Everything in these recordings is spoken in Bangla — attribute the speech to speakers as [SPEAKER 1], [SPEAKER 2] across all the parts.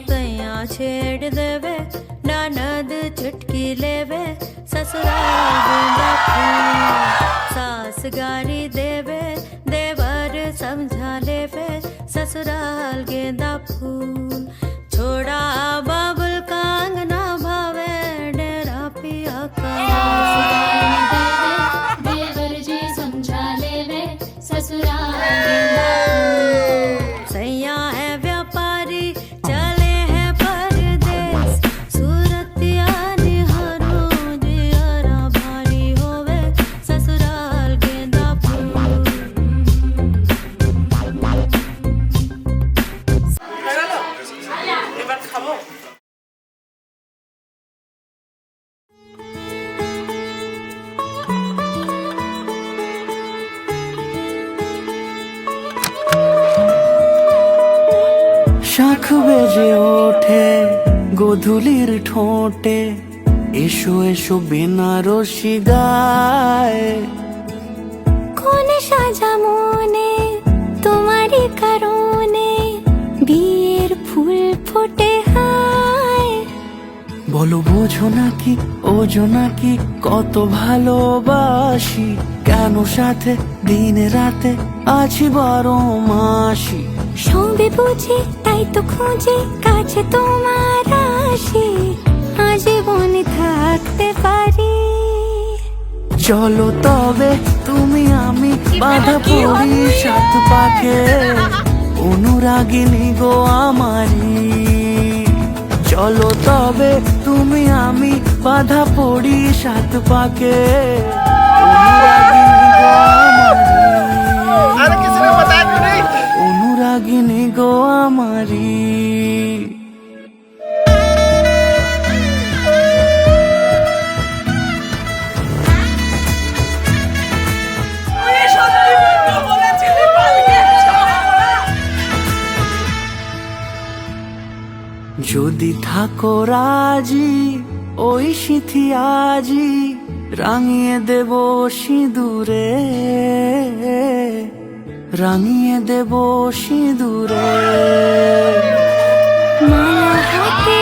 [SPEAKER 1] सैया छेड़ देवे ननद चुटकी लेवे ससुराल गेंदा फूल सास गारी देवे देवर समझा लेवे ससुराल गेंदा फूल छोड़ा बाबुल का अंगना भावे डेरा पिया का
[SPEAKER 2] देवर जी समझा लेवे ससुराल गेंदा फूल।
[SPEAKER 1] सैया है व्यापारी चले हैं परदेस सूरतिया निहारो जियारा भारी होवे ससुराल गेंदा फूल।
[SPEAKER 3] এবার খাবো।
[SPEAKER 4] শাখ বেজে ওঠে গোধূলির ঠোঁটে এসো এসো বেনারসি গায়
[SPEAKER 2] কোন সাজা মনে তোমারই কারণে বিয়ের ফুল ফোটে হায়
[SPEAKER 4] বলো বোঝো নাকি ওজো নাকি কত ভালোবাসি কেন সাথে দিনে রাতে আছি বারো মাসি
[SPEAKER 2] সবে বুঝি তাই তো খুঁজে কাছে তোমার আসি আজীবনে থাকতে পারি
[SPEAKER 4] চলো তবে তুমি আমি বাধা পড়ি সাত পাখে অনুরাগিনী গো আমারি চলো তবে তুমি আমি বাধা পড়ি সাত পাখে অনুরাগিনী গো আমারি অনুরাগিনী গো আমারি যদি থাকো রাজি ওই সিথি আজি রাঙিয়ে দেব সিঁদুরে রাঙিয়ে দেব সিঁদুরে
[SPEAKER 2] মায়া হাতে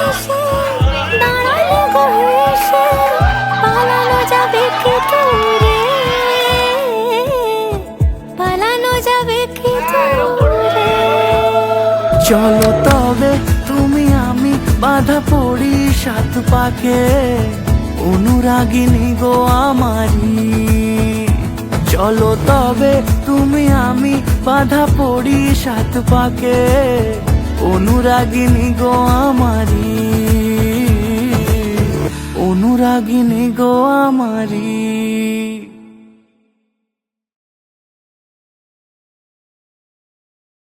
[SPEAKER 2] এসে দাঁড়ালে গো এসে পালানো যাবে কি দূরে পালানো যাবে কি দূরে
[SPEAKER 4] চলো তবে তুমি আমি বাধা পড়ি সাত পাখে অনুরাগিনী গো আমারি চলো তবে তুমি আমি বাধা পড়ি সাত পাখে অনুরাগিনী গো আমারি অনুরাগিনী গো আমারি